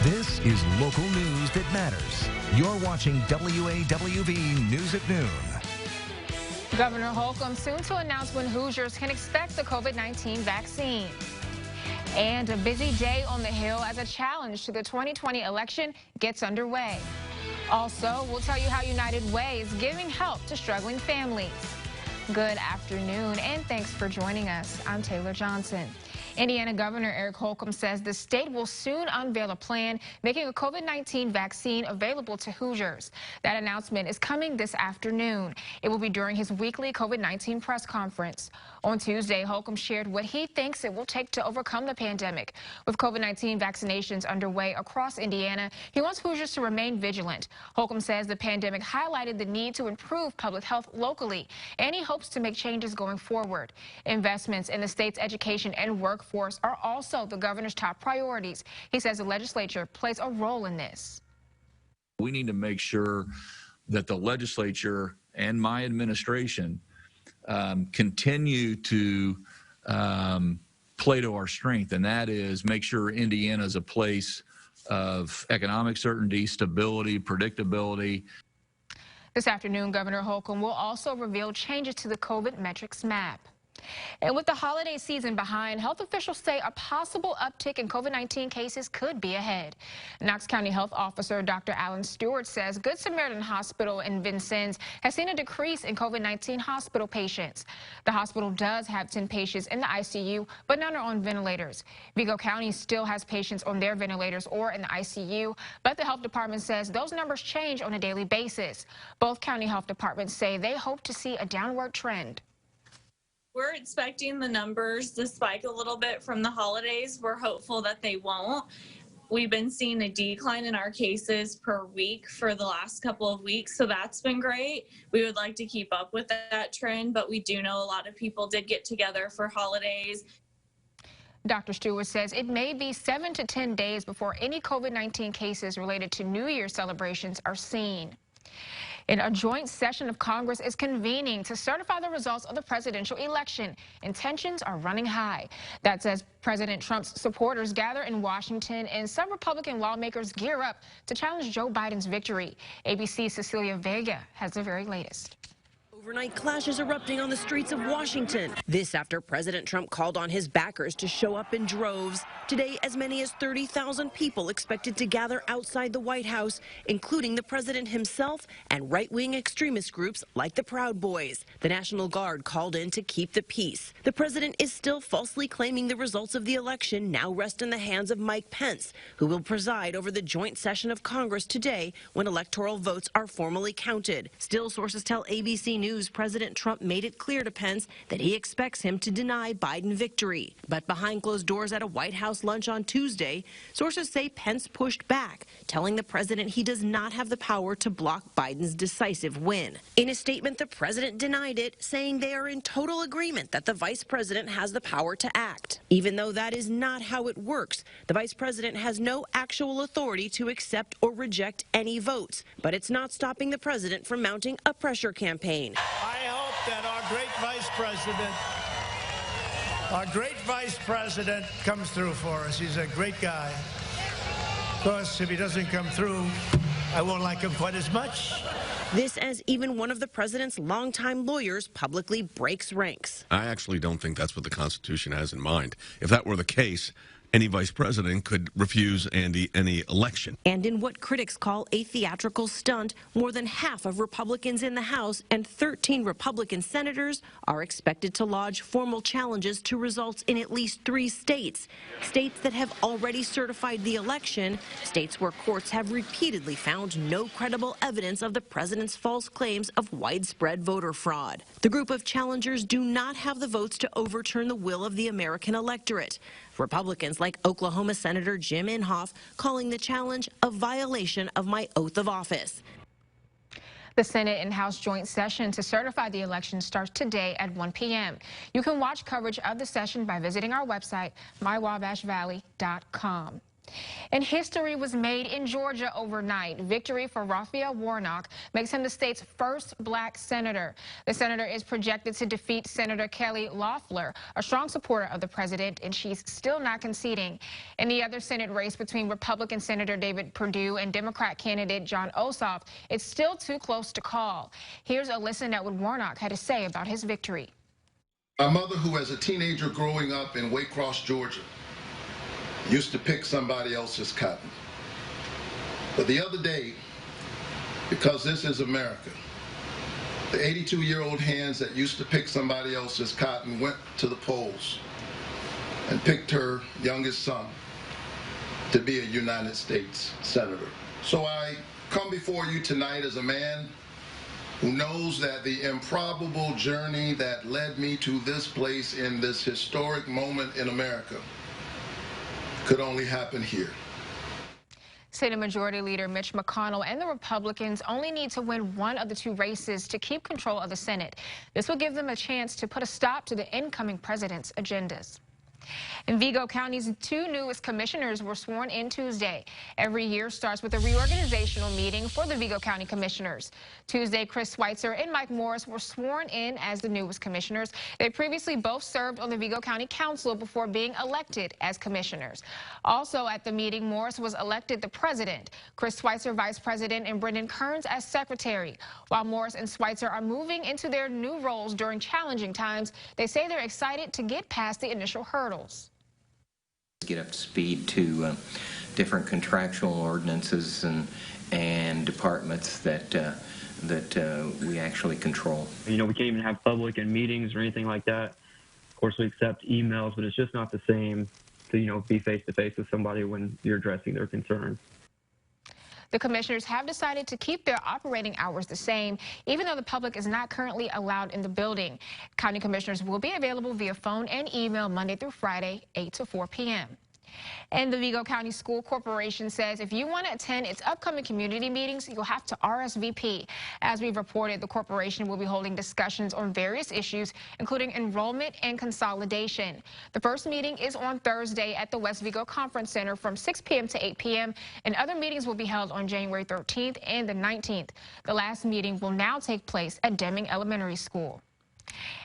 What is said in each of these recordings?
This is local news that matters. You're watching WAWV News at Noon. Governor Holcomb soon to announce when Hoosiers can expect the COVID-19 vaccine. And a busy day on the Hill as a challenge to the 2020 election gets underway. Also, we'll tell you how United Way is giving help to struggling families. Good afternoon, and thanks for joining us. I'm Taylor Johnson. Indiana Governor Eric Holcomb says the state will soon unveil a plan making a COVID-19 vaccine available to Hoosiers. That announcement is coming this afternoon. It will be during his weekly COVID-19 press conference. On Tuesday, Holcomb shared what he thinks it will take to overcome the pandemic. With COVID-19 vaccinations underway across Indiana, he wants Hoosiers to remain vigilant. Holcomb says the pandemic highlighted the need to improve public health locally, and he hopes to make changes going forward. Investments in the state's education and workforce are also the governor's top priorities. He says the legislature plays a role in this. We need to make sure that the legislature and my administration continue to play to our strength, and that is make sure Indiana is a place of economic certainty, stability, predictability. This afternoon, Governor Holcomb will also reveal changes to the COVID metrics map. And with the holiday season behind, health officials say a possible uptick in COVID-19 cases could be ahead. Knox County Health Officer Dr. Alan Stewart says Good Samaritan Hospital in Vincennes has seen a decrease in COVID-19 hospital patients. The hospital does have 10 patients in the ICU, but none are on ventilators. Vigo County still has patients on their ventilators or in the ICU, but the health department says those numbers change on a daily basis. Both county health departments say they hope to see a downward trend. We're expecting the numbers to spike a little bit from the holidays. We're hopeful that they won't. We've been seeing a decline in our cases per week for the last couple of weeks, so that's been great. We would like to keep up with that trend, but we do know a lot of people did get together for holidays. Dr. Stewart says it may be 7 to 10 days before any COVID-19 cases related to New Year celebrations are seen. And a joint session of Congress is convening to certify the results of the presidential election, and tensions are running high. That's as President Trump's supporters gather in Washington and some Republican lawmakers gear up to challenge Joe Biden's victory. ABC's Cecilia Vega has the very latest. Overnight clashes erupting on the streets of Washington. This after President Trump called on his backers to show up in droves. Today, as many as 30,000 people expected to gather outside the White House, including the president himself and right-wing extremist groups like the Proud Boys. The National Guard called in to keep the peace. The president is still falsely claiming the results of the election now rest in the hands of Mike Pence, who will preside over the joint session of Congress today when electoral votes are formally counted. Still, sources tell ABC News President Trump made it clear to Pence that he expects him to deny Biden victory. But behind closed doors at a White House lunch on Tuesday, sources say Pence pushed back, telling the president he does not have the power to block Biden's decisive win. In a statement, the president denied it, saying they are in total agreement that the vice president has the power to act. Even though that is not how it works, the vice president has no actual authority to accept or reject any votes. But it's not stopping the president from mounting a pressure campaign. I hope that our great vice president comes through for us. He's a great guy. Of course, if he doesn't come through, I won't like him quite as much. This as even one of the president's longtime lawyers publicly breaks ranks. I actually don't think that's what the Constitution has in mind. If that were the case, any vice president could refuse any election. And in what critics call a theatrical stunt, more than half of Republicans in the House and 13 Republican senators are expected to lodge formal challenges to results in at least 3 states. States that have already certified the election, states where courts have repeatedly found no credible evidence of the president's false claims of widespread voter fraud. The group of challengers do not have the votes to overturn the will of the American electorate. Republicans like Oklahoma Senator Jim Inhofe calling the challenge a violation of my oath of office. The Senate and House joint session to certify the election starts today at 1 p.m. You can watch coverage of the session by visiting our website, mywavashvalley.com. And history was made in Georgia overnight. Victory for Raphael Warnock makes him the state's first black senator. The senator is projected to defeat Senator Kelly Loeffler, a strong supporter of the president, and she's still not conceding. In the other Senate race between Republican Senator David Perdue and Democrat candidate Jon Ossoff, it's still too close to call. Here's a listen at what Warnock had to say about his victory. My mother, who as a teenager growing up in Waycross, Georgia, used to pick somebody else's cotton. But the other day, because this is America, the 82-year-old hands that used to pick somebody else's cotton went to the polls and picked her youngest son to be a United States Senator. So I come before you tonight as a man who knows that the improbable journey that led me to this place in this historic moment in America could only happen here. Senate Majority Leader Mitch McConnell and the Republicans only need to win one of the two races to keep control of the Senate. This will give them a chance to put a stop to the incoming president's agendas. In Vigo County's two newest commissioners were sworn in Tuesday. Every year starts with a reorganizational meeting for the Vigo County Commissioners. Tuesday, Chris Schweitzer and Mike Morris were sworn in as the newest commissioners. They previously both served on the Vigo County Council before being elected as commissioners. Also at the meeting, Morris was elected the president, Chris Schweitzer vice president, and Brendan Kearns as secretary. While Morris and Schweitzer are moving into their new roles during challenging times, they say they're excited to get past the initial hurdles. Get up to speed to different contractual ordinances and departments that we actually control. You know, we can't even have public and meetings or anything like that. Of course, we accept emails, but it's just not the same to, you know, be face to face with somebody when you're addressing their concerns. The commissioners have decided to keep their operating hours the same, even though the public is not currently allowed in the building. County commissioners will be available via phone and email Monday through Friday, 8 to 4 p.m. And the Vigo County School Corporation says if you want to attend its upcoming community meetings, you'll have to RSVP. As we've reported, the corporation will be holding discussions on various issues, including enrollment and consolidation. The first meeting is on Thursday at the West Vigo Conference Center from 6 p.m. to 8 p.m., and other meetings will be held on January 13th and the 19th. The last meeting will now take place at Deming Elementary School.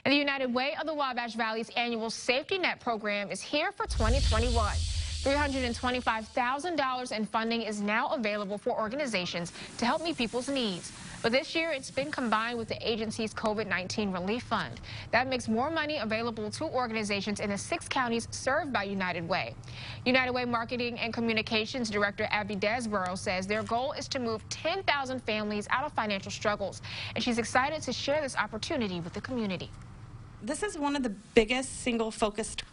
And the United Way of the Wabash Valley's annual Safety Net program is here for 2021. $325,000 in funding is now available for organizations to help meet people's needs. But this year, it's been combined with the agency's COVID-19 relief fund. That makes more money available to organizations in the 6 counties served by United Way. United Way Marketing and Communications Director Abby Desborough says their goal is to move 10,000 families out of financial struggles, and she's excited to share this opportunity with the community. This is one of the biggest single-focused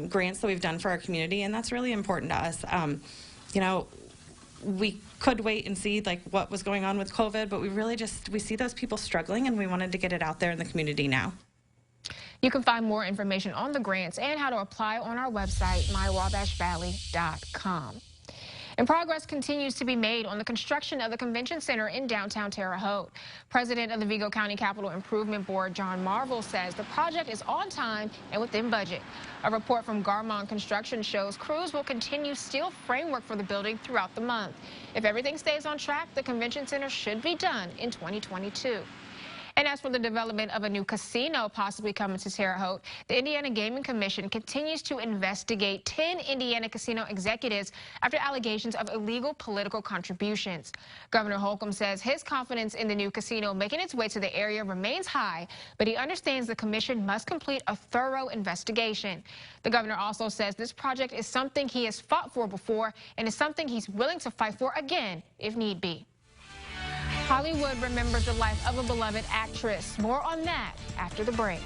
grants that we've done for our community, and that's really important to us. You know, we could wait and see like what was going on with COVID, but we see those people struggling, and we wanted to get it out there in the community now. You can find more information on the grants and how to apply on our website, mywawabashvalley.com. And progress continues to be made on the construction of the convention center in downtown Terre Haute. President of the Vigo County Capital Improvement Board, John Marvel, says the project is on time and within budget. A report from Garmon Construction shows crews will continue steel framework for the building throughout the month. If everything stays on track, the convention center should be done in 2022. And as for the development of a new casino possibly coming to Terre Haute, the Indiana Gaming Commission continues to investigate 10 Indiana casino executives after allegations of illegal political contributions. Governor Holcomb says his confidence in the new casino making its way to the area remains high, but he understands the commission must complete a thorough investigation. The governor also says this project is something he has fought for before and is something he's willing to fight for again if need be. Hollywood remembers the life of a beloved actress. More on that after the break.